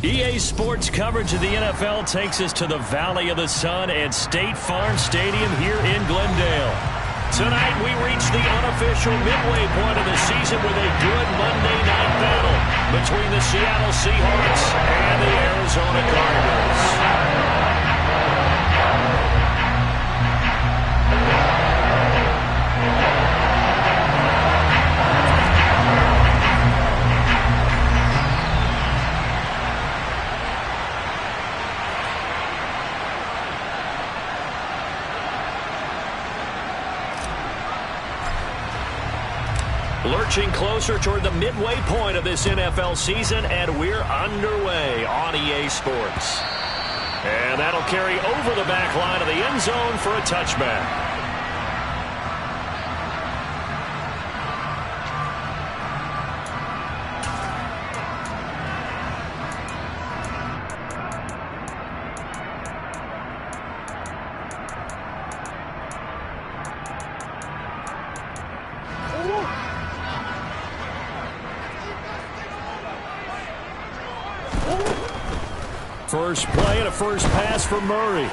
EA Sports coverage of the NFL takes us to the Valley of the Sun and State Farm Stadium here in Glendale. Tonight we reach the unofficial midway point of the season with a good Monday night battle between the Seattle Seahawks and the Arizona Cardinals. Lurching closer toward the midway point of this NFL season, and we're underway on EA Sports. And that'll carry over the back line of the end zone for a touchback. First play and a first pass for Murray.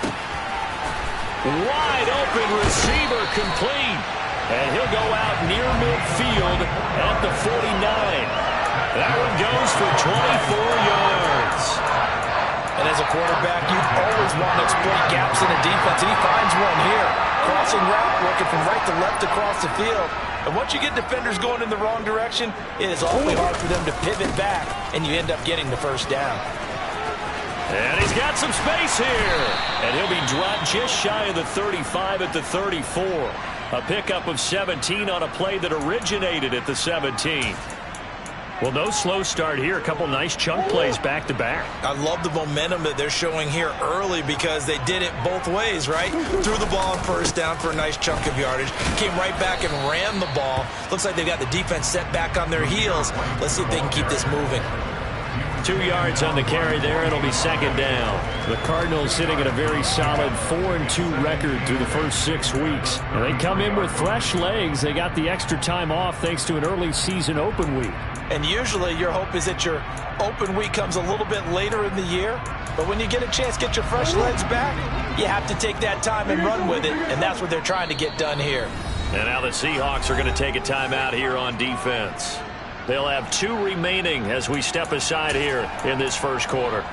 Wide open receiver complete. And he'll go out near midfield at the 49. That one goes for 24 yards. And as a quarterback, you always want to exploit gaps in the defense. And he finds one here. Crossing route, working from right to left across the field. And once you get defenders going in the wrong direction, it is awfully hard for them to pivot back, and you end up getting the first down. And he's got some space here. And he'll be dropped just shy of the 35 at the 34. A pickup of 17 on a play that originated at the 17. Well, no slow start here. A couple nice chunk plays back-to-back. I love the momentum that they're showing here early because they did it both ways, right? Threw the ball on first down for a nice chunk of yardage. Came right back and ran the ball. Looks like they've got the defense set back on their heels. Let's see if they can keep this moving. 2 yards on the carry there. It'll be second down. The Cardinals sitting at a very solid 4-2 record through the first 6 weeks. And they come in with fresh legs. They got the extra time off thanks to an early season open week. And usually your hope is that your open week comes a little bit later in the year. But when you get a chance to get your fresh legs back, you have to take that time and run with it. And that's what they're trying to get done here. And now the Seahawks are going to take a timeout here on defense. They'll have 2 remaining as we step aside here in this first quarter.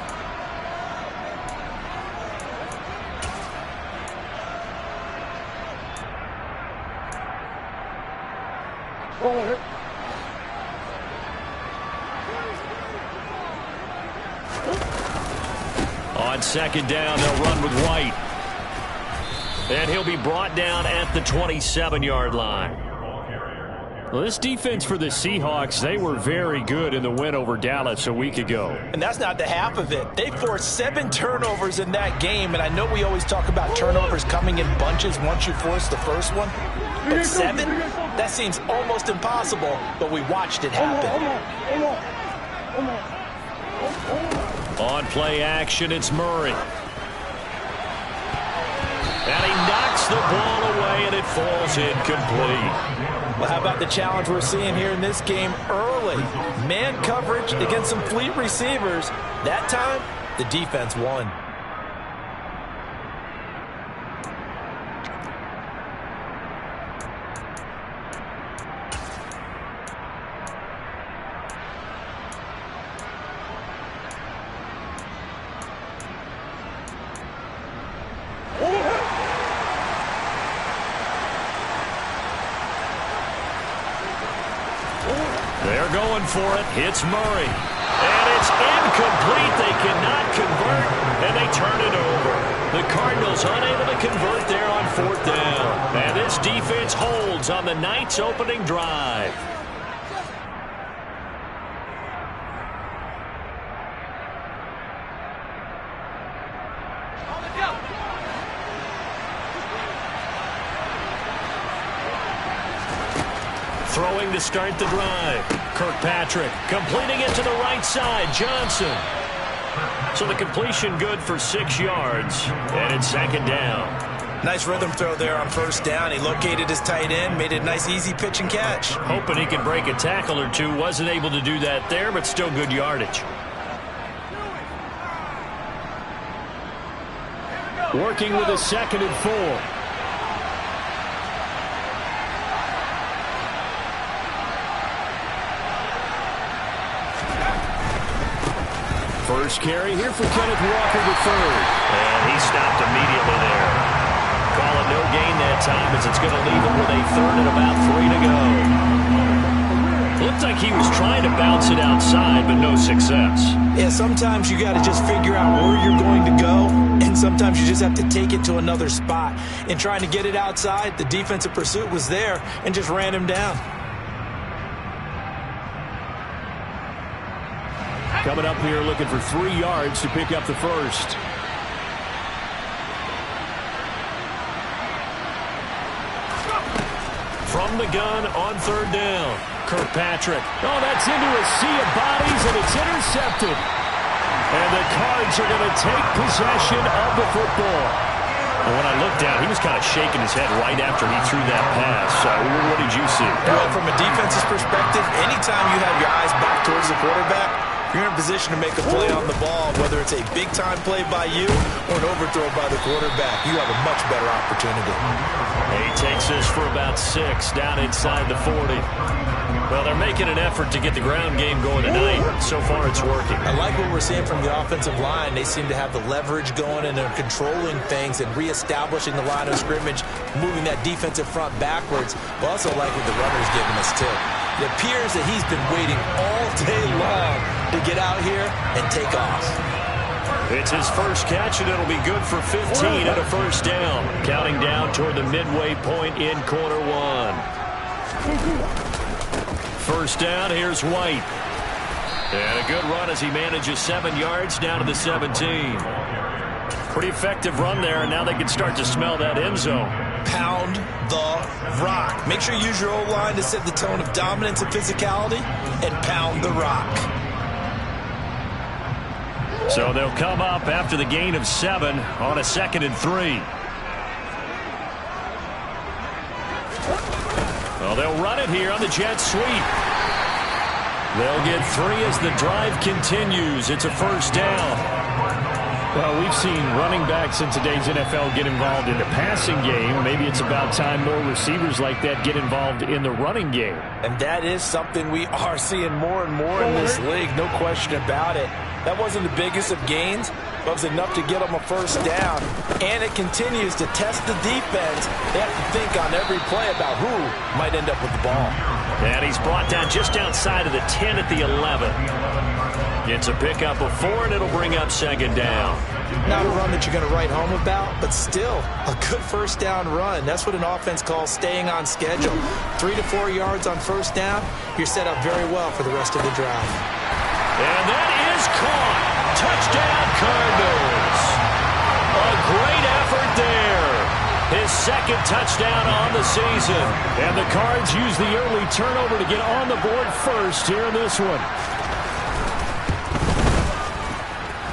On second down, they'll run with White. And he'll be brought down at the 27-yard line. Well, this defense for the Seahawks, they were very good in the win over Dallas a week ago. And that's not the half of it. They forced 7 turnovers in that game, and I know we always talk about turnovers coming in bunches once you force the first one. But 7? That seems almost impossible, but we watched it happen. On play action, it's Murray. And he knocks the ball away, and it falls incomplete. Well, how about the challenge we're seeing here in this game early? Man coverage against some fleet receivers. That time, the defense won. They're going for it. It's Murray. And it's incomplete. They cannot convert, and they turn it over. The Cardinals unable to convert there on 4th down. And this defense holds on the night's opening drive. Throwing to start the drive. Kirkpatrick completing it to the right side. Johnson. So the completion good for 6 yards. And it's second down. Nice rhythm throw there on first down. He located his tight end, made it a nice easy pitch and catch. Hoping he could break a tackle or two. Wasn't able to do that there, but still good yardage. Working with a 2nd and 4. First carry here for Kenneth Walker the third. And he stopped immediately there. Call it no gain that time as it's going to leave him with a 3rd and about 3 to go. Looked like he was trying to bounce it outside, but no success. Yeah, sometimes you got to just figure out where you're going to go, and sometimes you just have to take it to another spot. In trying to get it outside, the defensive pursuit was there and just ran him down. Coming up here looking for 3 yards to pick up the first. From the gun on 3rd down. Kirkpatrick. Oh, that's into a sea of bodies, and it's intercepted. And the Cards are going to take possession of the football. And when I looked down, he was kind of shaking his head right after he threw that pass. What did you see? Well, from a defense's perspective, anytime you have your eyes back towards the quarterback, you're in a position to make a play on the ball, whether it's a big-time play by you or an overthrow by the quarterback. You have a much better opportunity. He takes this for about 6 down inside the 40. Well, they're making an effort to get the ground game going tonight. So far, it's working. I like what we're seeing from the offensive line. They seem to have the leverage going, and they're controlling things and reestablishing the line of scrimmage, moving that defensive front backwards. But also like what the runner's giving us, too. It appears that he's been waiting all day long to get out here and take off. It's his first catch, and it'll be good for 15 and a 1st down. Counting down toward the midway point in quarter 1. 1st down, here's White. And a good run as he manages 7 yards down to the 17. Pretty effective run there, and now they can start to smell that end zone. Pound the rock. Make sure you use your O-line to set the tone of dominance and physicality, and pound the rock. So they'll come up after the gain of 7 on a 2nd and 3. Well, they'll run it here on the jet sweep. They'll get 3 as the drive continues. It's a 1st down. Well, we've seen running backs in today's NFL get involved in the passing game. Maybe it's about time more receivers like that get involved in the running game. And that is something we are seeing more and more in this league, no question about it. That wasn't the biggest of gains, but it was enough to get them a 1st down. And it continues to test the defense. They have to think on every play about who might end up with the ball. And he's brought down just outside of the 10 at the 11. It's a pickup of 4, and it'll bring up 2nd down. Not a run that you're going to write home about, but still a good 1st down run. That's what an offense calls staying on schedule. 3 to 4 yards on 1st down, you're set up very well for the rest of the drive. And that is caught. Touchdown, Cardinals. A great effort there. His 2nd touchdown on the season. And the Cards use the early turnover to get on the board first here in this one.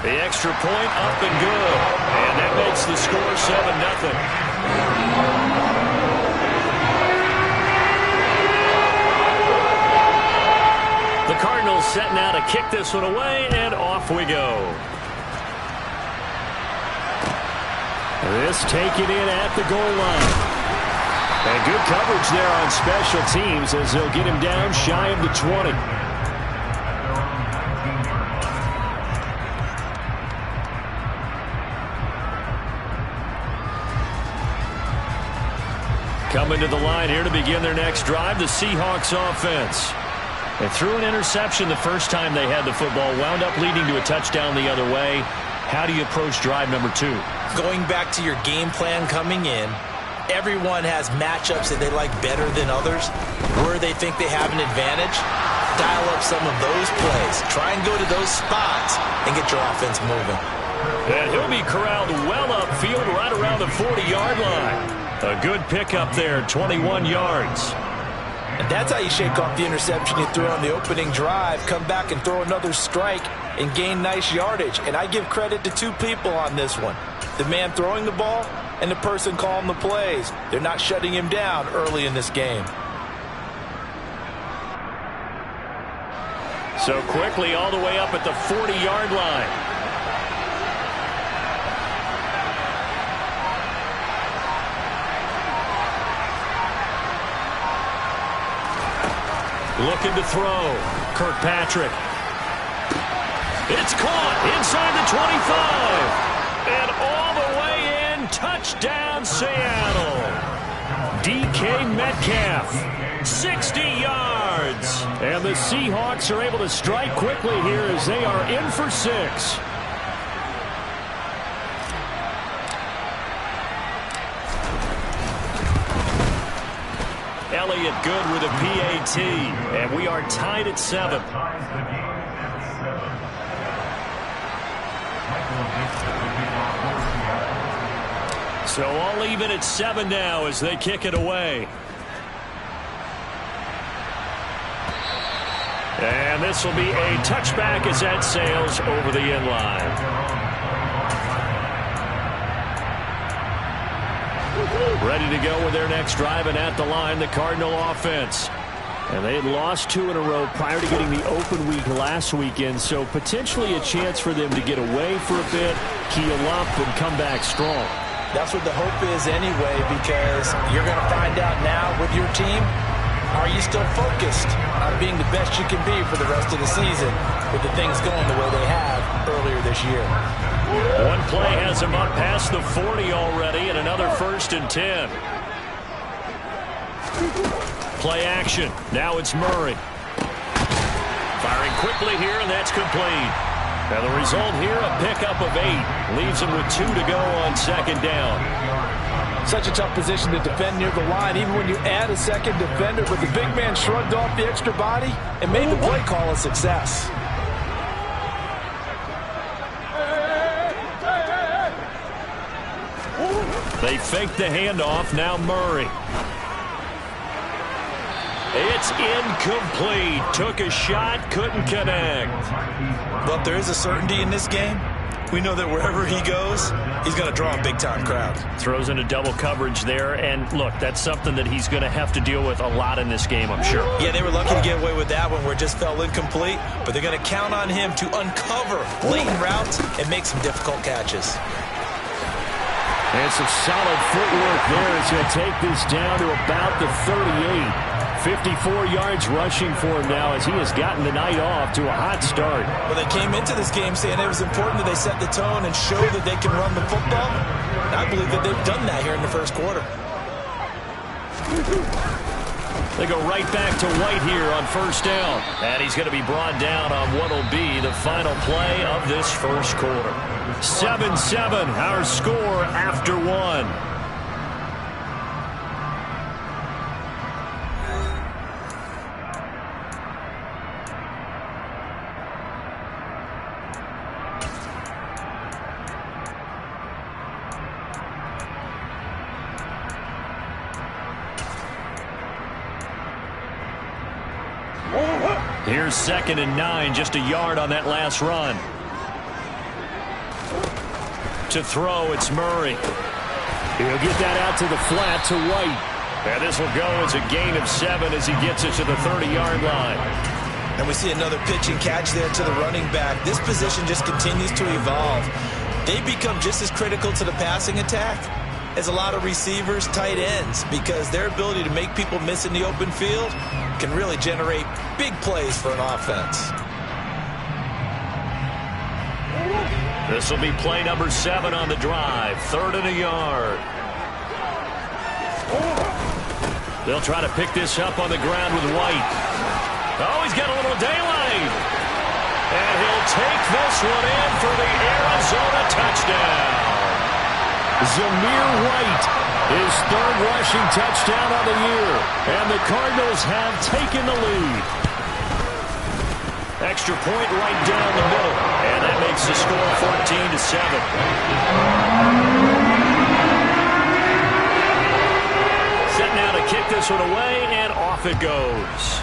The extra point up and good. And that makes the score 7-0. The Cardinals setting out to kick this one away, and off we go. This taken in at the goal line. And good coverage there on special teams as they'll get him down shy of the 20. Coming to the line here to begin their next drive, the Seahawks offense. They threw an interception the first time they had the football, wound up leading to a touchdown the other way. How do you approach drive number 2? Going back to your game plan coming in, everyone has matchups that they like better than others. Where they think they have an advantage, dial up some of those plays. Try and go to those spots and get your offense moving. And he'll be corralled well upfield right around the 40-yard line. A good pickup there, 21 yards. And that's how you shake off the interception you threw on the opening drive. Come back and throw another strike and gain nice yardage. And I give credit to 2 people on this one. The man throwing the ball and the person calling the plays. They're not shutting him down early in this game. So quickly all the way up at the 40-yard line. Looking to throw. Kirkpatrick. It's caught inside the 25. And all the way in. Touchdown, Seattle. DK Metcalf. 60 yards. And the Seahawks are able to strike quickly here as they are in for 6. Elliott good with a PAT, and we are tied at 7. So all even at 7 now as they kick it away. And this will be a touchback as that sails over the end line. Ready to go with their next drive, and at the line, the Cardinal offense. And they had lost 2 in a row prior to getting the open week last weekend, so potentially a chance for them to get away for a bit, keel up, and come back strong. That's what the hope is anyway, because you're going to find out now with your team, are you still focused on being the best you can be for the rest of the season with the things going the way they have earlier this year? One play has him up past the 40 already, and another 1st and 10. Play action. Now it's Murray. Firing quickly here, and that's complete. And the result here, a pickup of 8. Leaves him with 2 to go on 2nd down. Such a tough position to defend near the line, even when you add a second defender, but the big man shrugged off the extra body and made the play call a success. They fake the handoff. Now Murray. It's incomplete. Took a shot, couldn't connect. But there is a certainty in this game. We know that wherever he goes, he's going to draw a big-time crowd. Throws into double coverage there, and look, that's something that he's going to have to deal with a lot in this game, I'm sure. Yeah, they were lucky to get away with that one where it just fell incomplete, but they're going to count on him to uncover latent routes and make some difficult catches. And some solid footwork there as he'll take this down to about the 38. 54 yards rushing for him now as he has gotten the night off to a hot start. Well, they came into this game saying it was important that they set the tone and show that they can run the football. And I believe that they've done that here in the first quarter. They go right back to White here on 1st down. And he's going to be brought down on what will be the final play of this first quarter. 7-7, our score after 1. Here's 2nd and 9, just a yard on that last run. To throw, it's Murray. He'll get that out to the flat to White. And this will go as a gain of 7 as he gets it to the 30-yard line. And we see another pitch and catch there to the running back. This position just continues to evolve. They become just as critical to the passing attack as a lot of receivers, tight ends, because their ability to make people miss in the open field can really generate big plays for an offense. This will be play number 7 on the drive. 3rd and a yard. They'll try to pick this up on the ground with White. Oh, he's got a little daylight. And he'll take this one in for the Arizona touchdown. Zamir White, his 3rd rushing touchdown of the year. And the Cardinals have taken the lead. Extra point right down the middle. And that makes the score 14-7. Set now to kick this one away, and off it goes.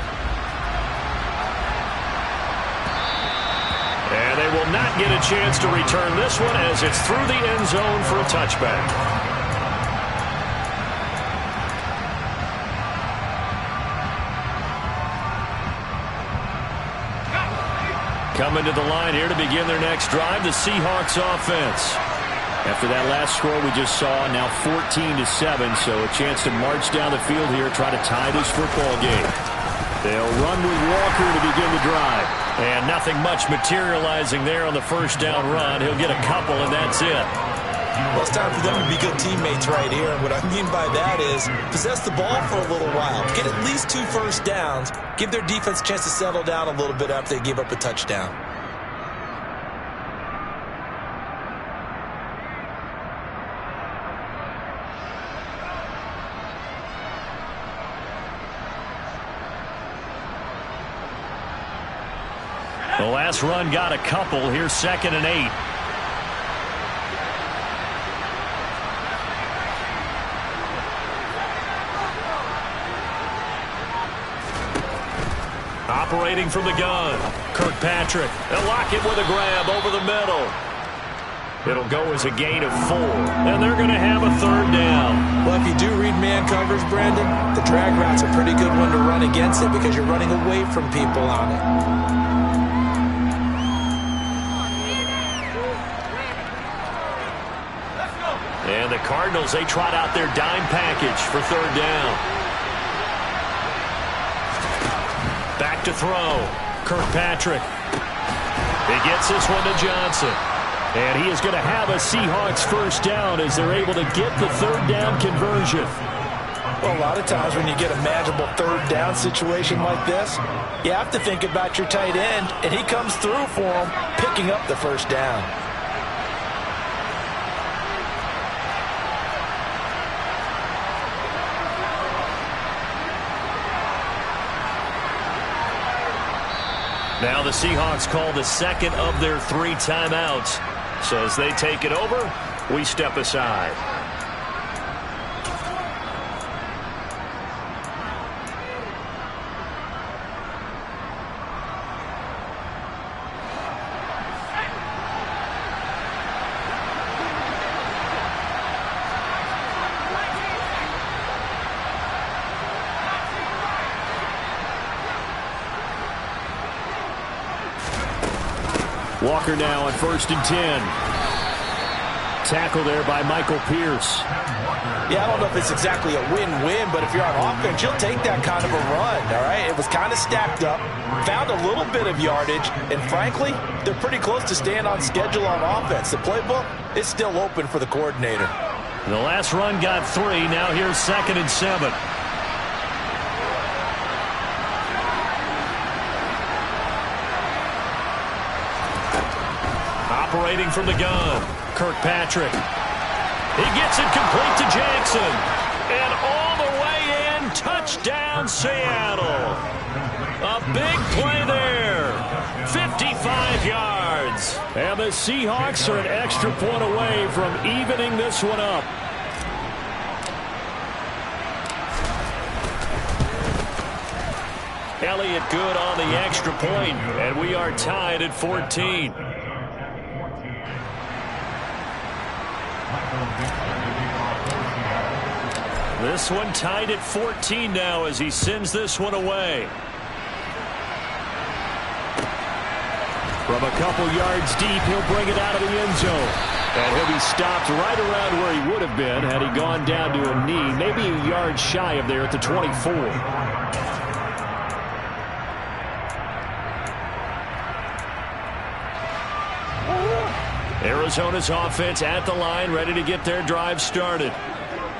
And they will not get a chance to return this one as it's through the end zone for a touchback. Coming to the line here to begin their next drive, the Seahawks offense. After that last score we just saw, now 14-7, so a chance to march down the field here, try to tie this football game. They'll run with Walker to begin the drive. And nothing much materializing there on the first down run. He'll get a couple, and that's it. Well, it's time for them to be good teammates right here. And what I mean by that is possess the ball for a little while. Get at least 2 first downs. Give their defense a chance to settle down a little bit after they give up a touchdown. The last run got a couple. Here's 2nd and 8. Operating from the gun, Kirkpatrick. They'll lock it with a grab over the middle. It'll go as a gain of 4, and they're going to have a 3rd down. Well, if you do read man coverage, Brandon, the drag route's a pretty good one to run against it because you're running away from people on it. And the Cardinals, they trot out their dime package for 3rd down. Back to throw. Kirkpatrick. He gets this one to Johnson. And he is going to have a Seahawks 1st down as they're able to get the 3rd down conversion. Well, a lot of times when you get a manageable 3rd down situation like this, you have to think about your tight end, and he comes through for him, picking up the 1st down. Now the Seahawks call the 2nd of their 3 timeouts. So as they take it over, we step aside. Walker now on 1st and 10. Tackle there by Michael Pierce. Yeah, I don't know if it's exactly a win-win, but if you're on offense, you'll take that kind of a run, all right? It was kind of stacked up, found a little bit of yardage, and frankly, they're pretty close to staying on schedule on offense. The playbook is still open for the coordinator. The last run got 3. Now here's 2nd and 7. Operating from the gun, Kirkpatrick. He gets it complete to Jackson. And all the way in, touchdown Seattle. A big play there. 55 yards. And the Seahawks are an extra point away from evening this one up. Elliott good on the extra point, and we are tied at 14. This one tied at 14 now as he sends this one away. From a couple yards deep, he'll bring it out of the end zone. And he'll be stopped right around where he would have been had he gone down to a knee, maybe a yard shy of there at the 24. Arizona's offense at the line, ready to get their drive started.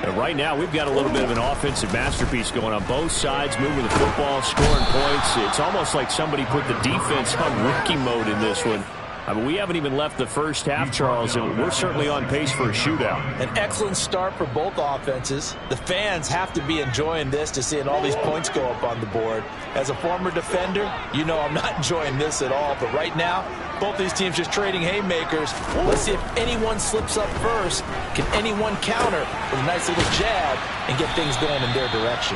And right now, we've got a little bit of an offensive masterpiece going on both sides, moving the football, scoring points. It's almost like somebody put the defense on rookie mode in this one. I mean, we haven't even left the first half, Charles, and we're certainly on pace for a shootout. An excellent start for both offenses. The fans have to be enjoying this to seeing all these points go up on the board. As a former defender, you know I'm not enjoying this at all. But right now, both these teams just trading haymakers. Let's see if anyone slips up first. Can anyone counter with a nice little jab and get things going in their direction?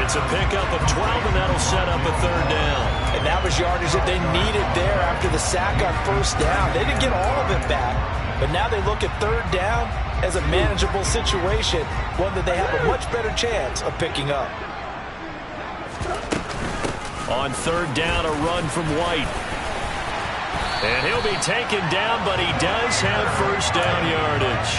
It's a pickup of 12, and that'll set up a 3rd down. And that was yardage that they needed there after the sack on 1st down. They didn't get all of it back, but now they look at 3rd down as a manageable situation, one that they have a much better chance of picking up. On 3rd down, a run from White. And he'll be taken down, but he does have 1st down yardage.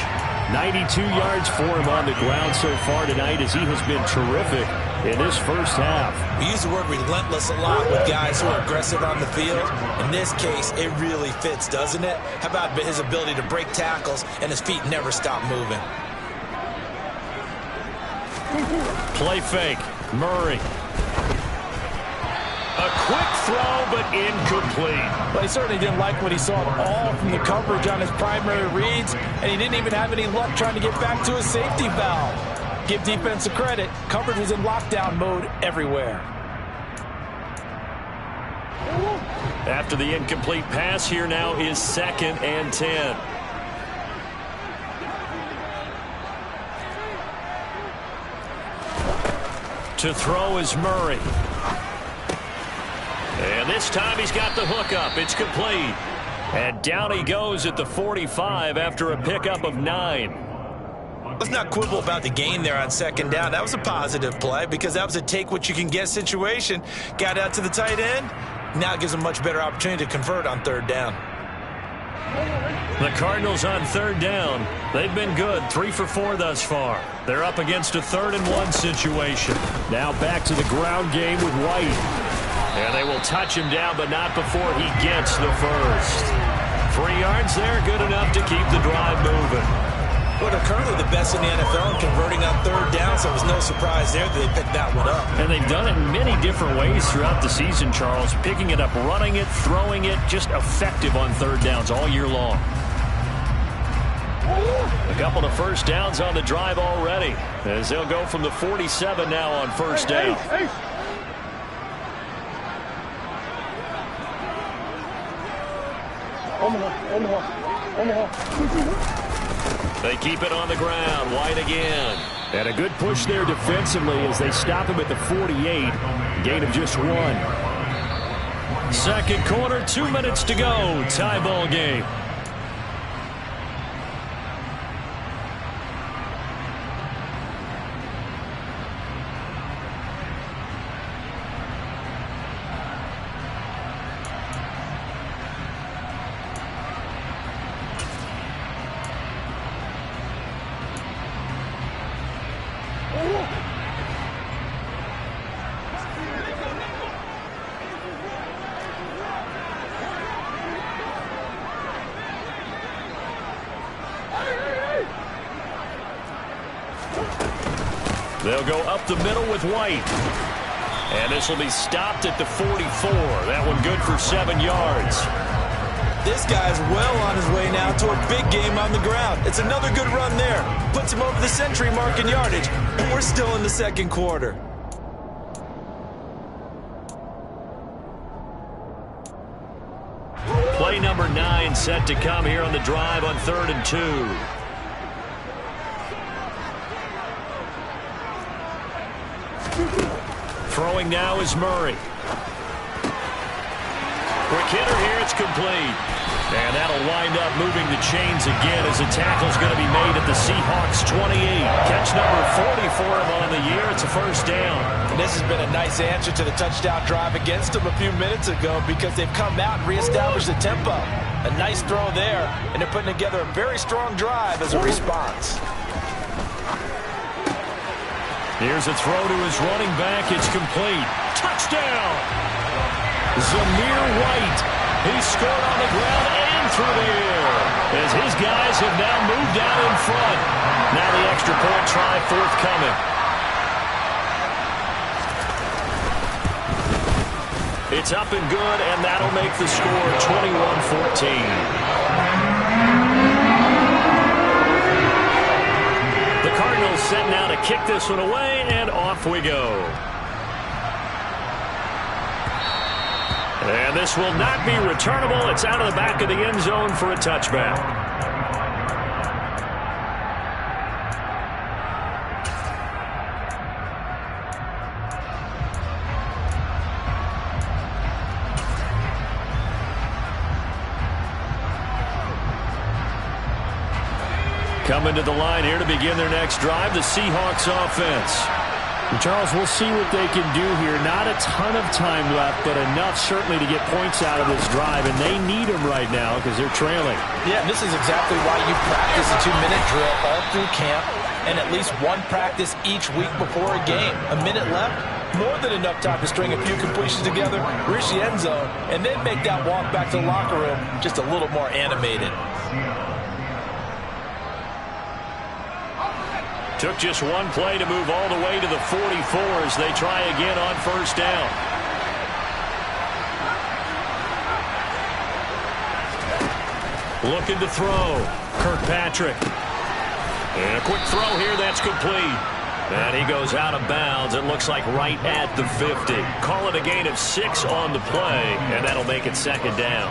92 yards for him on the ground so far tonight, as he has been terrific in this first half. We use the word relentless a lot with guys who are aggressive on the field. In this case, it really fits, doesn't it? How about his ability to break tackles and his feet never stop moving? Play fake. Murray. A quick throw, but incomplete. Well, he certainly didn't like what he saw at all from the coverage on his primary reads, and he didn't even have any luck trying to get back to his safety valve. Give defense a credit. Coverage was in lockdown mode everywhere. After the incomplete pass, here now is 2nd and 10. To throw is Murray. And this time he's got the hook up. It's complete. And down he goes at the 45 after a pickup of 9. Let's not quibble about the gain there on 2nd down. That was a positive play because that was a take-what-you-can-get situation. Got out to the tight end. Now it gives him a much better opportunity to convert on 3rd down. The Cardinals on 3rd down. They've been good, 3 for 4 thus far. They're up against a 3rd and 1 situation. Now back to the ground game with White. And they will touch him down, but not before he gets the first. 3 yards there, good enough to keep the drive moving. Well, they're currently the best in the NFL in converting on 3rd down, so it was no surprise there that they picked that one up. And they've done it in many different ways throughout the season, Charles. Picking it up, running it, throwing it, just effective on 3rd downs all year long. A couple of first downs on the drive already, as they'll go from the 47 now on 1st down. They keep it on the ground. White again. And a good push there defensively as they stop him at the 48. Gain of just 1. 2nd quarter, 2 minutes to go. Tie ball game. They'll go up the middle with White. And this will be stopped at the 44. That one good for 7 yards. This guy's well on his way now to a big game on the ground. It's another good run there. Puts him over the century mark in yardage. And we're still in the 2nd quarter. Play number 9 set to come here on the drive on 3rd and 2. Throwing now is Murray. Quick hitter here, it's complete. And that'll wind up moving the chains again as the tackle's going to be made at the Seahawks 28. Catch number 40 for him on the year. It's a 1st down. And this has been a nice answer to the touchdown drive against them a few minutes ago because they've come out and reestablished the tempo. A nice throw there, and they're putting together a very strong drive as a response. Here's a throw to his running back. It's complete. Touchdown! Zamir White. He scored on the ground and through the air as his guys have now moved out in front. Now the extra point try forthcoming. It's up and good, and that'll make the score 21-14. The Cardinals set now to kick this one away, and off we go. And this will not be returnable. It's out of the back of the end zone for a touchback. Coming to the line here to begin their next drive, the Seahawks offense. Charles, we'll see what they can do here. Not a ton of time left, but enough certainly to get points out of this drive, and they need them right now because they're trailing. Yeah, this is exactly why you practice a 2-minute drill all through camp and at least one practice each week before a game. A minute left, more than enough time to string a few completions together, reach the end zone, and then make that walk back to the locker room just a little more animated. Took just one play to move all the way to the 44 as they try again on first down. Looking to throw. Kirkpatrick. And a quick throw here that's complete. And he goes out of bounds. It looks like right at the 50. Call it a gain of 6 on the play, and that'll make it second down.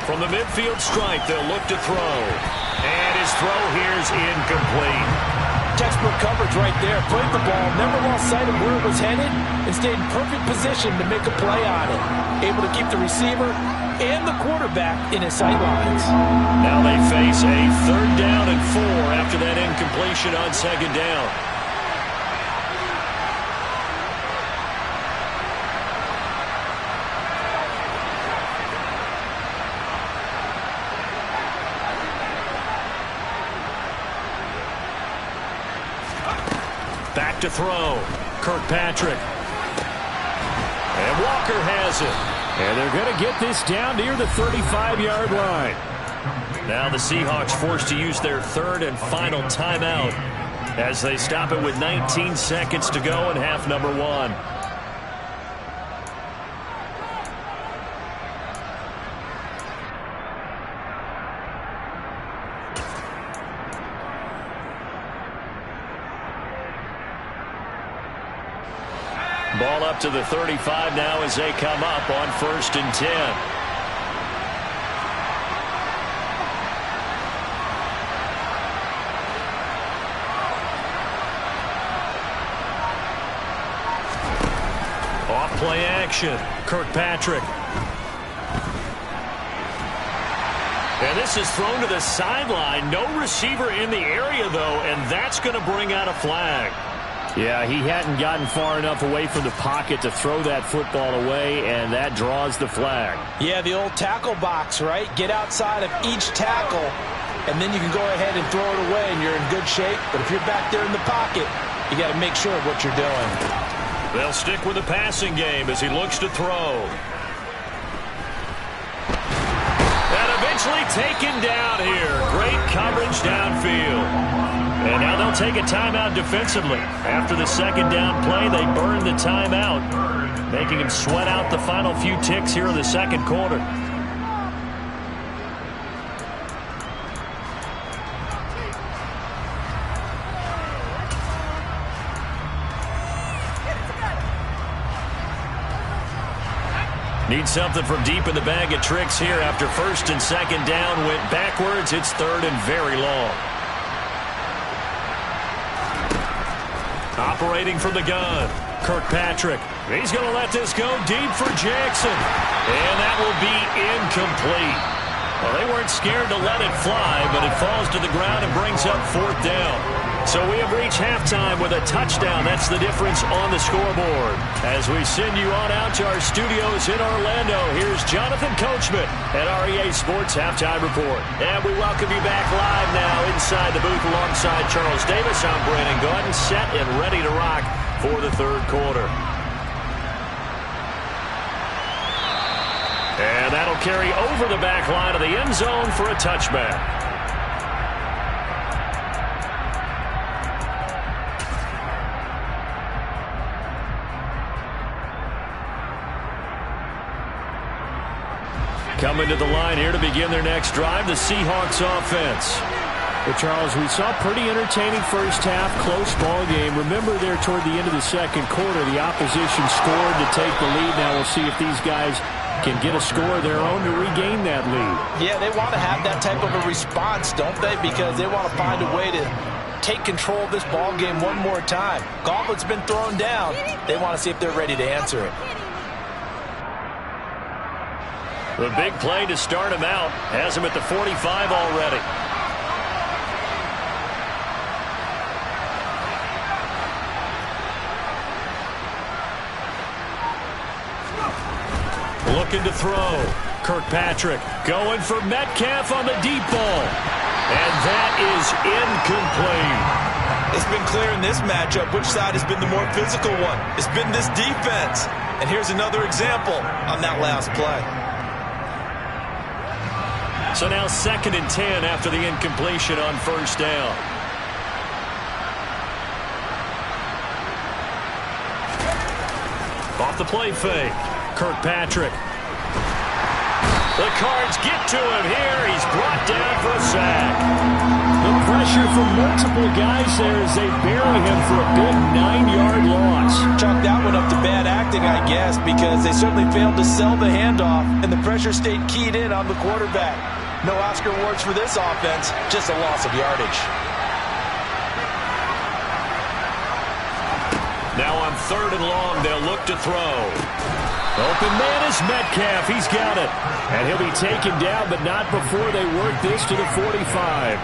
From the midfield stripe, they'll look to throw. And his throw here is incomplete. Textbook coverage right there. Played the ball, never lost sight of where it was headed, and stayed in perfect position to make a play on it. Able to keep the receiver and the quarterback in his sight lines. Now they face a 3rd down and 4 after that incompletion on 2nd down. Back to throw. Kirkpatrick. And Walker has it. And they're going to get this down near the 35-yard line. Now the Seahawks forced to use their 3rd and final timeout as they stop it with 19 seconds to go in half number 1. Ball up to the 35 now as they come up on 1st and 10. Off play action. Kirkpatrick. And this is thrown to the sideline. No receiver in the area, though, and that's going to bring out a flag. Yeah, he hadn't gotten far enough away from the pocket to throw that football away, and that draws the flag. Yeah, the old tackle box, right? Get outside of each tackle, and then you can go ahead and throw it away, and you're in good shape. But if you're back there in the pocket, you got to make sure of what you're doing. They'll stick with the passing game as he looks to throw. And eventually taken down here. Great coverage downfield. And now they'll take a timeout defensively. After the 2nd down play, they burn the timeout, making him sweat out the final few ticks here in the 2nd quarter. Need something from deep in the bag of tricks here after 1st and 2nd down went backwards. It's 3rd and very long. Operating from the gun, Kirkpatrick. He's going to let this go deep for Jackson. And that will be incomplete. Well, they weren't scared to let it fly, but it falls to the ground and brings up 4th down. So we have reached halftime with a touchdown. That's the difference on the scoreboard. As we send you on out to our studios in Orlando, here's Jonathan Coachman at REA Sports Halftime Report. And we welcome you back live now inside the booth alongside Charles Davis. I'm Brandon Gordon, set and ready to rock for the 3rd quarter. And that'll carry over the back line of the end zone for a touchback. Coming to the line here to begin their next drive, the Seahawks offense. Well, Charles, we saw pretty entertaining first half, close ball game. Remember there toward the end of the 2nd quarter, the opposition scored to take the lead. Now we'll see if these guys can get a score of their own to regain that lead. Yeah, they want to have that type of a response, don't they? Because they want to find a way to take control of this ball game one more time. Gauntlet's been thrown down. They want to see if they're ready to answer it. The big play to start him out has him at the 45 already. Looking to throw. Kirkpatrick going for Metcalf on the deep ball. And that is incomplete. It's been clear in this matchup which side has been the more physical one. It's been this defense. And here's another example on that last play. So now 2nd and 10 after the incompletion on first down. Off the play fake. Kirkpatrick. The Cards get to him here. He's brought down for a sack. The pressure from multiple guys there as they bury him for a big 9-yard loss. Chalk that one up to bad acting, I guess, because they certainly failed to sell the handoff, and the pressure stayed keyed in on the quarterback. No Oscar awards for this offense, just a loss of yardage. Now on 3rd and long, they'll look to throw. Open man is Metcalf. He's got it. And he'll be taken down, but not before they work this to the 45.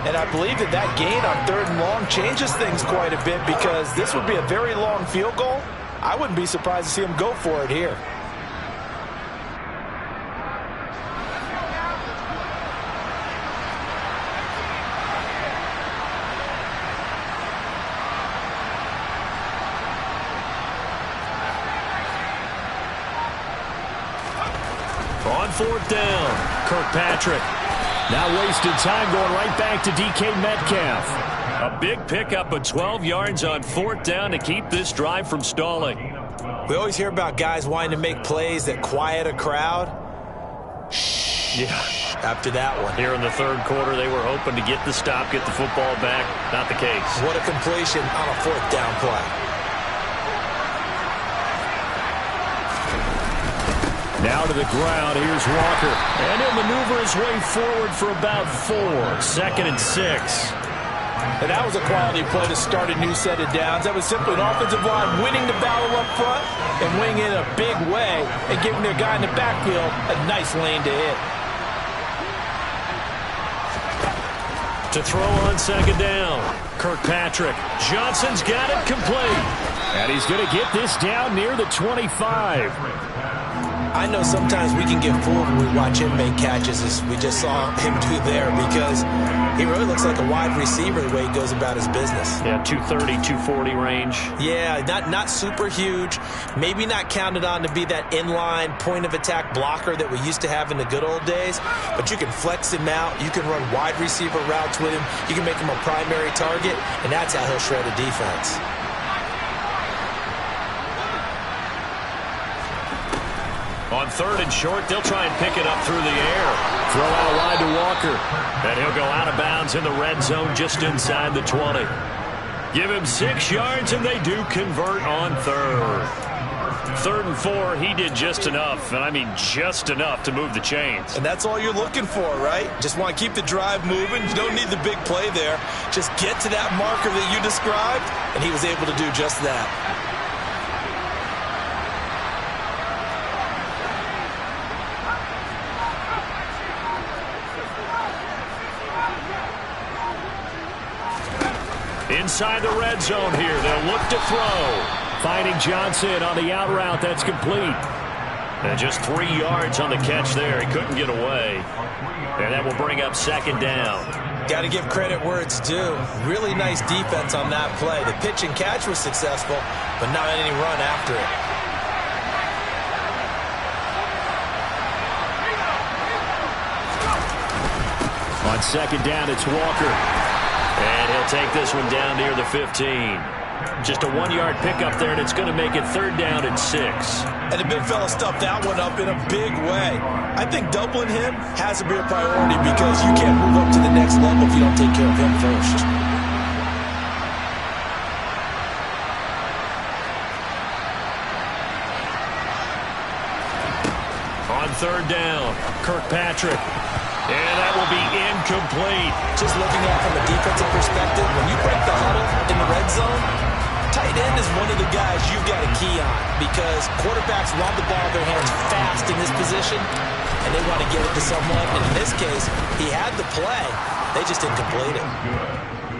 And I believe that gain on 3rd and long changes things quite a bit because this would be a very long field goal. I wouldn't be surprised to see him go for it here. On 4th down, Kirkpatrick. Now wasted time going right back to DK Metcalf. A big pickup of 12 yards on 4th down to keep this drive from stalling. We always hear about guys wanting to make plays that quiet a crowd. Yeah. After that one. Here in the 3rd quarter, they were hoping to get the stop, get the football back. Not the case. What a completion on a 4th down play. Now to the ground, here's Walker. And he'll maneuver his way forward for about 4. 2nd and 6. And that was a quality play to start a new set of downs. That was simply an offensive line winning the battle up front and winning in a big way and giving their guy in the backfield a nice lane to hit. To throw on 2nd down, Kirkpatrick. Johnson's got it complete. And he's going to get this down near the 25. I know sometimes we can get fooled when we watch him make catches as we just saw him do there because he really looks like a wide receiver the way he goes about his business. Yeah, 230, 240 range. Yeah, not super huge. Maybe not counted on to be that inline point-of-attack blocker that we used to have in the good old days, but you can flex him out. You can run wide receiver routes with him. You can make him a primary target, and that's how he'll shred a defense. On 3rd and short, they'll try and pick it up through the air. Throw out wide to Walker. And he'll go out of bounds in the red zone just inside the 20. Give him 6 yards, and they do convert on 3rd. 3rd and 4, he did just enough, and I mean just enough to move the chains. And that's all you're looking for, right? Just want to keep the drive moving. You don't need the big play there. Just get to that marker that you described, and he was able to do just that. Inside the red zone here, they'll look to throw. Finding Johnson on the out route, that's complete. And just 3 yards on the catch there. He couldn't get away. And that will bring up 2nd down. Got to give credit where it's due. Really nice defense on that play. The pitch and catch was successful, but not any run after it. On 2nd down, it's Walker. And he'll take this one down near the 15. Just a 1-yard pickup there, and it's going to make it 3rd down and 6. And the big fella stuffed that one up in a big way. I think doubling him has to be a priority because you can't move up to the next level if you don't take care of him first. Kirkpatrick. And that will be incomplete. Just looking at it from a defensive perspective, when you break the huddle in the red zone, tight end is one of the guys you've got a key on because quarterbacks want the ball in their hands fast in this position, and they want to get it to someone. And in this case, he had the play. They just didn't complete it.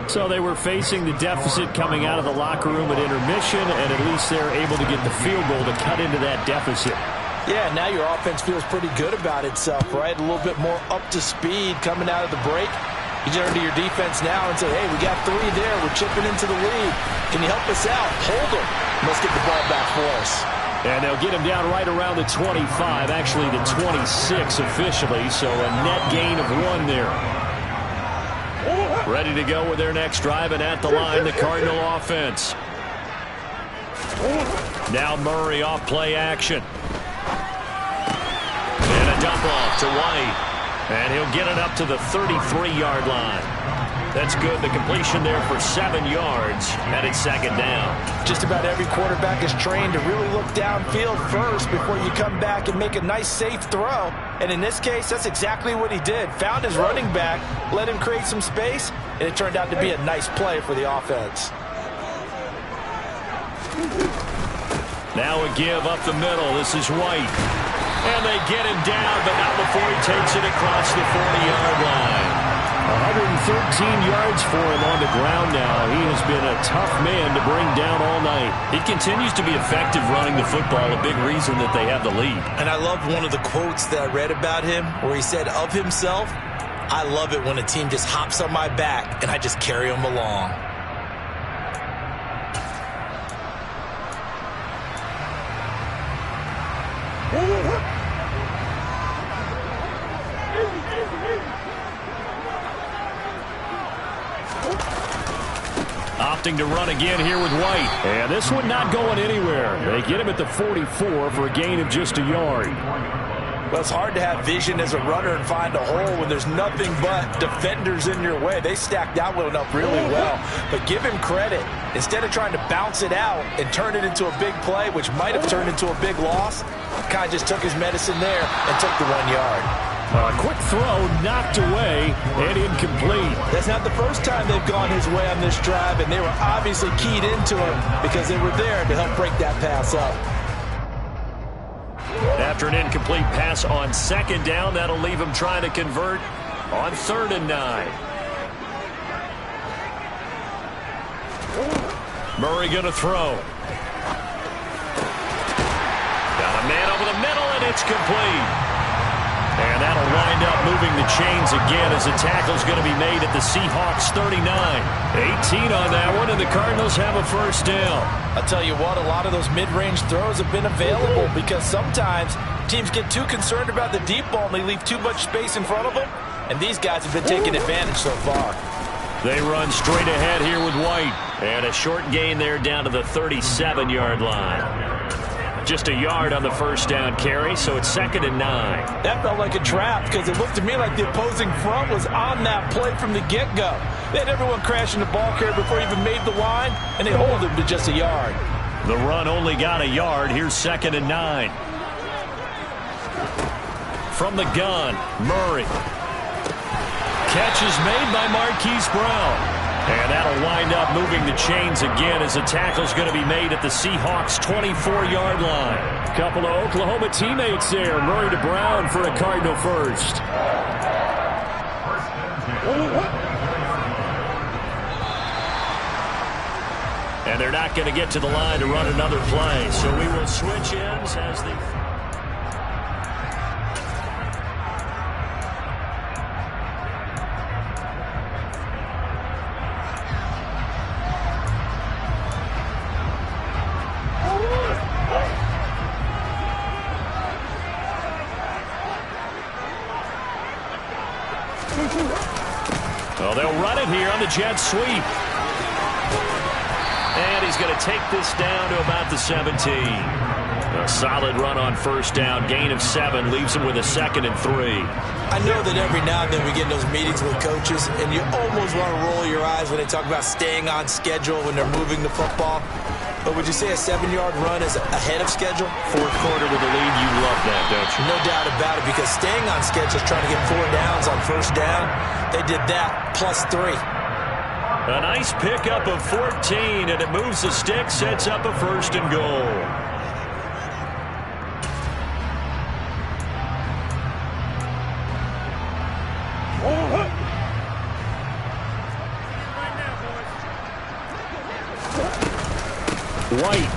So they were facing the deficit coming out of the locker room at intermission, and at least they're able to get the field goal to cut into that deficit. Yeah, now your offense feels pretty good about itself, right? A little bit more up to speed coming out of the break. You turn to your defense now and say, hey, we got 3 there. We're chipping into the lead. Can you help us out? Hold them. Let's get the ball back for us. And they'll get him down right around the 25, actually the 26 officially, so a net gain of 1 there. Ready to go with their next drive, and at the line, the Cardinal offense. Now Murray off play action. And a dump off to White. And he'll get it up to the 33-yard line. That's good. The completion there for 7 yards, and it's second down. Just about every quarterback is trained to really look downfield first before you come back and make a nice, safe throw. And in this case, that's exactly what he did. Found his running back, let him create some space, and it turned out to be a nice play for the offense. Now a give up the middle. This is White. And they get him down, but not before he takes it across the 40-yard line. 113 yards for him on the ground now. He has been a tough man to bring down all night. He continues to be effective running the football, a big reason that they have the lead. And I love one of the quotes that I read about him where he said of himself, I love it when a team just hops on my back and I just carry them along. Opting to run again here with White. And this one not going anywhere. They get him at the 44 for a gain of just a yard. Well, it's hard to have vision as a runner and find a hole when there's nothing but defenders in your way. They stacked that one up really well. But give him credit. Instead of trying to bounce it out and turn it into a big play, which might have turned into a big loss, kind of just took his medicine there and took the 1 yard. A quick throw knocked away and incomplete. That's not the first time they've gone his way on this drive, and they were obviously keyed into him because they were there to help break that pass up. After an incomplete pass on second down, that'll leave him trying to convert on 3rd and 9. Murray going to throw. Got a man over the middle, and it's complete. And that'll wind up moving the chains again as the tackle's going to be made at the Seahawks 39. 18 on that one, and the Cardinals have a first down. I'll tell you what, a lot of those mid-range throws have been available because sometimes teams get too concerned about the deep ball and they leave too much space in front of them, and these guys have been taking advantage so far. They run straight ahead here with White. And a short gain there down to the 37-yard line. Just a yard on the first down carry, so it's 2nd and 9. That felt like a trap because it looked to me like the opposing front was on that play from the get-go. They had everyone crashing the ball carrier before he even made the line, and they hold him to just a yard. The run only got a yard. Here's 2nd and 9. From the gun, Murray. Catch is made by Marquise Brown. And that'll wind up moving the chains again as the tackle's going to be made at the Seahawks 24-yard line. A couple of Oklahoma teammates there. Murray to Brown for a Cardinal first. And they're not going to get to the line to run another play. So we will switch ends as the... Well, they'll run it here on the jet sweep. And he's going to take this down to about the 17. A solid run on first down. Gain of 7 leaves him with a 2nd and 3. I know that every now and then we get in those meetings with coaches, and you almost want to roll your eyes when they talk about staying on schedule when they're moving the football. But would you say a 7-yard run is ahead of schedule? Fourth quarter with the lead, you love that, don't you? No doubt about it, because staying on schedule, trying to get 4 downs on first down, they did that plus 3. A nice pickup of 14, and it moves the stick, sets up a 1st and goal. White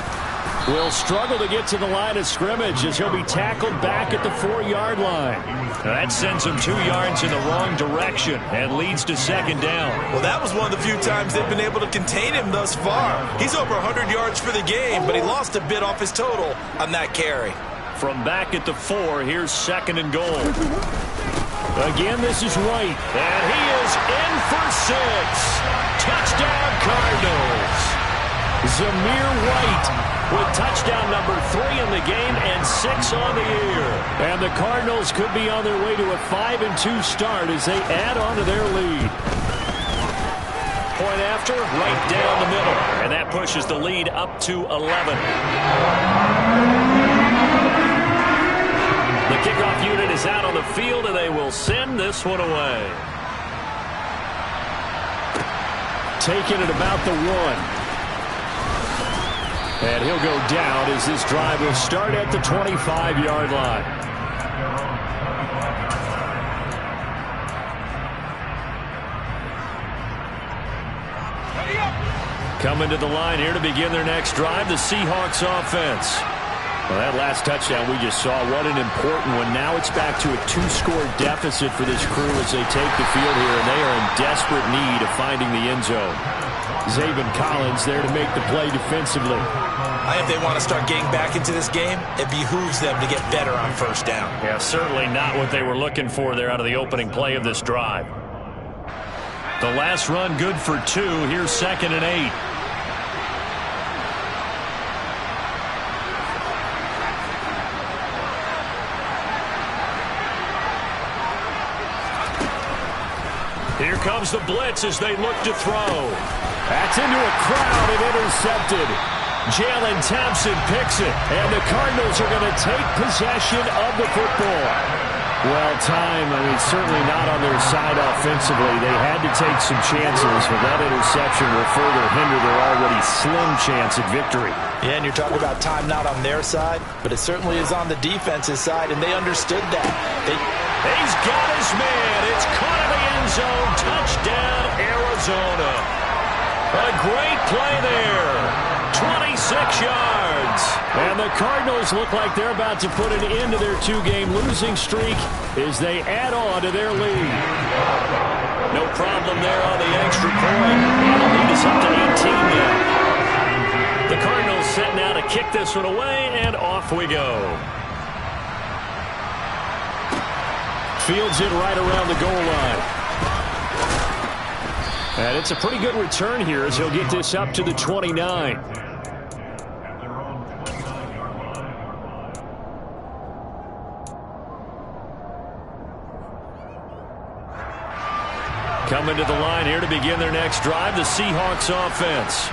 will struggle to get to the line of scrimmage as he'll be tackled back at the 4-yard line. That sends him 2 yards in the wrong direction and leads to 2nd down. Well, that was one of the few times they've been able to contain him thus far. He's over 100 yards for the game, but he lost a bit off his total on that carry. From back at the 4, here's 2nd and goal. Again, this is White, and he is in for 6. Touchdown, Cardinals. Zamir White with touchdown number 3 in the game and 6 on the year. And the Cardinals could be on their way to a 5-2 start as they add on to their lead. Point after, right down the middle. And that pushes the lead up to 11. The kickoff unit is out on the field, and they will send this one away. Taking it about the 1. And he'll go down as this drive will start at the 25-yard line. Coming to the line here to begin their next drive, the Seahawks offense. Well, that last touchdown we just saw, what an important one. Now it's back to a 2-score deficit for this crew as they take the field here, and they are in desperate need of finding the end zone. Zaven Collins there to make the play defensively. If they want to start getting back into this game, it behooves them to get better on first down. Yeah, certainly not what they were looking for there out of the opening play of this drive. The last run good for 2. Here's 2nd and 8. Here comes the blitz as they look to throw. That's into a crowd and intercepted. Jalen Thompson picks it, and the Cardinals are going to take possession of the football. Well, certainly not on their side offensively. They had to take some chances, but that interception will further hinder their already slim chance at victory. Yeah, and you're talking about time not on their side, but it certainly is on the defense's side, and they understood that. He's got his man. It's caught in the end zone. Touchdown, Arizona. A great play there. 26 yards. And the Cardinals look like they're about to put an end to their 2-game losing streak as they add on to their lead. No problem there on the extra point. And the lead is up to 18 now. The Cardinals set now to kick this one away, and off we go. Fields it right around the goal line. And it's a pretty good return here as he'll get this up to the 29. Coming to the line here to begin their next drive, the Seahawks offense.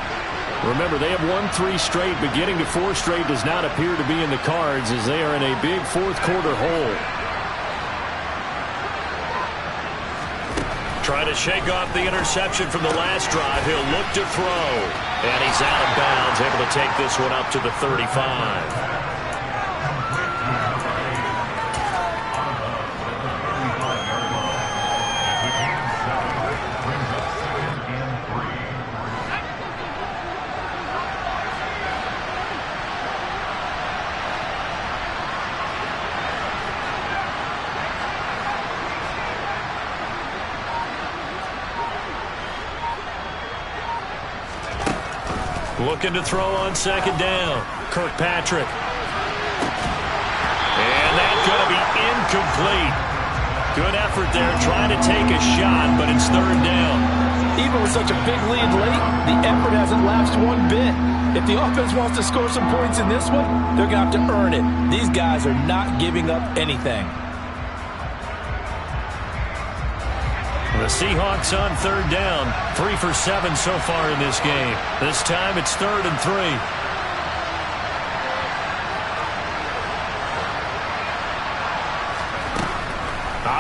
Remember, they have won 3 straight, but getting to 4 straight does not appear to be in the cards as they are in a big fourth quarter hole. Trying to shake off the interception from the last drive. He'll look to throw. And he's out of bounds, able to take this one up to the 35. Looking to throw on 2nd down. Kirkpatrick. And that's going to be incomplete. Good effort there trying to take a shot, but it's 3rd down. Even with such a big lead late, the effort hasn't lapsed one bit. If the offense wants to score some points in this one, they're going to have to earn it. These guys are not giving up anything. The Seahawks on 3rd down. 3 for 7 so far in this game. This time it's 3rd and 3.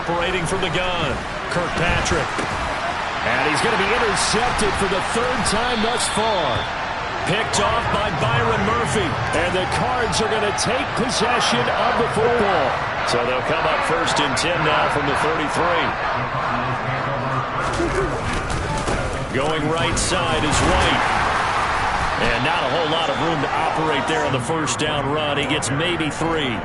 operating from the gun. Kirkpatrick. And he's going to be intercepted for the third time thus far. Picked off by Byron Murphy. And the Cards are going to take possession of the football. So they'll come up 1st and 10 now from the 33. Going right side is White. And not a whole lot of room to operate there on the first down run. He gets maybe 3.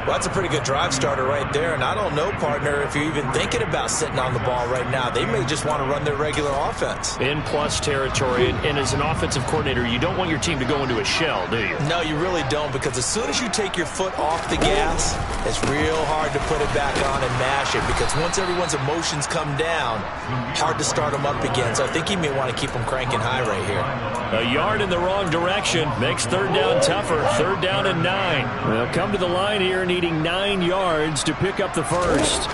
Well, that's a pretty good drive starter right there. And I don't know, partner, if you're even thinking about sitting on the ball right now. They may just want to run their regular offense. In plus territory. And as an offensive coordinator, you don't want your team to go into a shell, do you? No, you really don't, because as soon as you take your foot off the gas, it's real hard to put it back on and mash it, because once everyone's emotions come down, hard to start them up again. So I think you may want to keep them cranking high right here. A yard in the wrong direction makes 3rd down tougher. 3rd down and 9. They'll come to the line here needing 9 yards to pick up the first.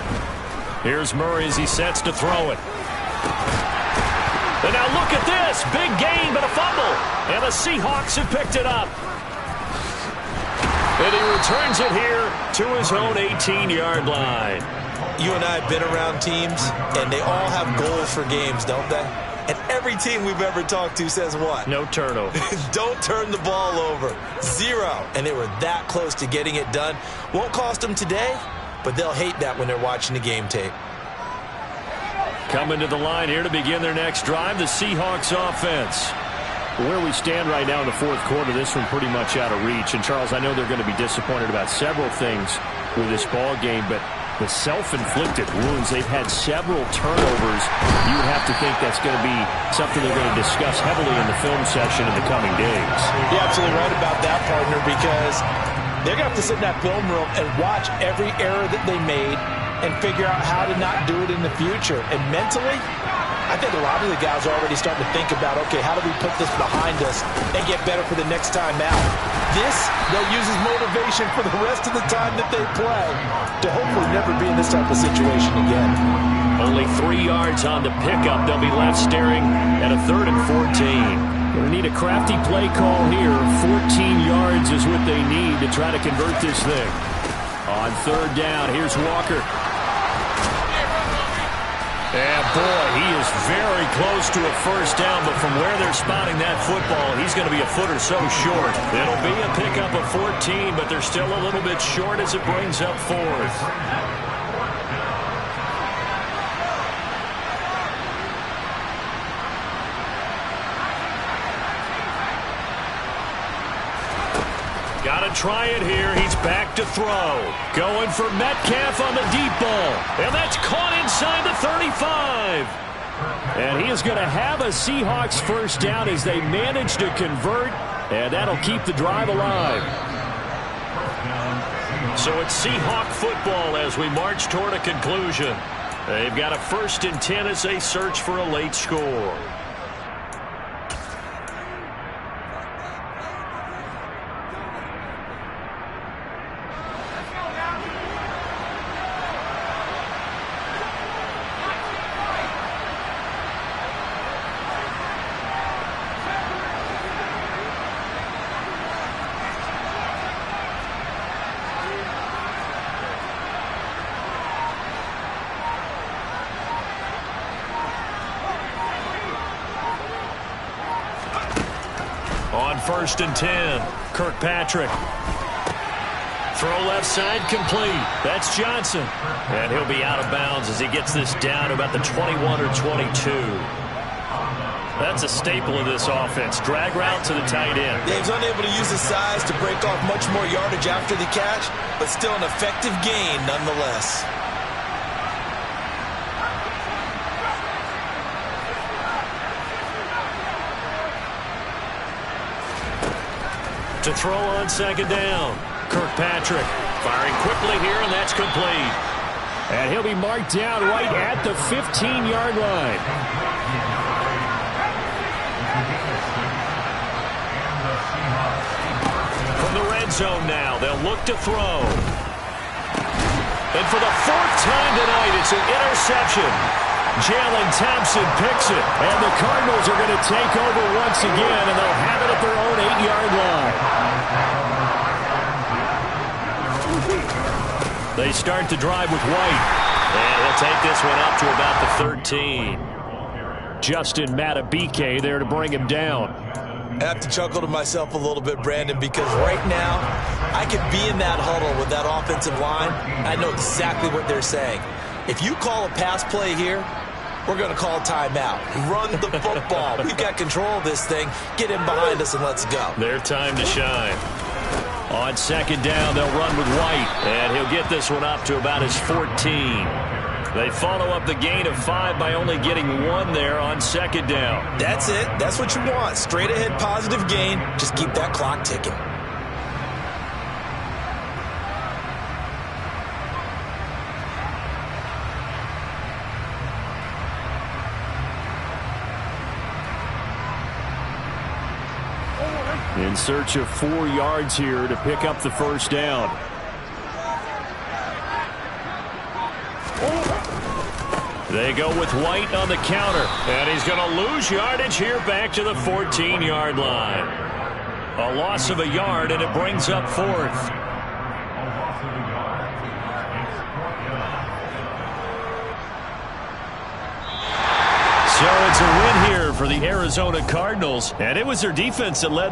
Here's Murray as he sets to throw it. And now look at this. Big gain, but a fumble. And the Seahawks have picked it up. And he returns it here to his own 18-yard line. You and I have been around teams, and they all have goals for games, don't they? And every team we've ever talked to says what? No turnover. Don't turn the ball over. 0. And they were that close to getting it done. Won't cost them today, but they'll hate that when they're watching the game tape. Coming to the line here to begin their next drive, the Seahawks offense. Where we stand right now in the 4th quarter, this one pretty much out of reach. And, Charles, I know they're going to be disappointed about several things with this ball game, but the self-inflicted wounds, they've had several turnovers. You would have to think that's going to be something they're going to discuss heavily in the film session in the coming days. You're absolutely right about that, partner, because they're going to have to sit in that film room and watch every error that they made and figure out how to not do it in the future. And mentally, I think a lot of the guys are already starting to think about, okay, how do we put this behind us and get better for the next time out? This, they'll use as motivation for the rest of the time that they play to hopefully never be in this type of situation again. Only 3 yards on the pickup. They'll be left staring at a 3rd and 14. Going to need a crafty play call here. 14 yards is what they need to try to convert this thing. On 3rd down, here's Walker. And, boy, he is very close to a first down, but from where they're spotting that football, he's going to be a foot or so short. It'll be a pickup of 14, but they're still a little bit short as it brings up 4th. Got to try it here. He's back to throw. Going for Metcalf on the deep ball. And that's caught inside the 35. And he is going to have a Seahawks first down as they manage to convert. And that'll keep the drive alive. So it's Seahawk football as we march toward a conclusion. They've got a 1st and 10 as they search for a late score. On 1st and 10, Kirkpatrick. Throw left side complete. That's Johnson. And he'll be out of bounds as he gets this down to about the 21 or 22. That's a staple of this offense. Drag route to the tight end. Yeah, he's unable to use his size to break off much more yardage after the catch, but still an effective gain nonetheless. To throw on 2nd down. Kirkpatrick firing quickly here, and that's complete. And he'll be marked down right at the 15-yard line. From the red zone now, they'll look to throw. And for the 4th time tonight, it's an interception. Jalen Thompson picks it, and the Cardinals are going to take over once again, and they'll have it at their own 8-yard line. They start to drive with White. And he'll take this one up to about the 13. Justin Matabike there to bring him down. I have to chuckle to myself a little bit, Brandon, because right now I could be in that huddle with that offensive line. I know exactly what they're saying. If you call a pass play here, we're going to call a timeout. Run the football. We've got control of this thing. Get in behind us and let's go. Their time to shine. On second down, they'll run with White. And he'll get this one up to about his 14. They follow up the gain of 5 by only getting 1 there on second down. That's it. That's what you want. Straight ahead positive gain. Just keep that clock ticking. In search of 4 yards here to pick up the first down. They go with White on the counter. And he's going to lose yardage here back to the 14-yard line. A loss of a yard, and it brings up 4th. So it's a win here for the Arizona Cardinals, and it was their defense that led the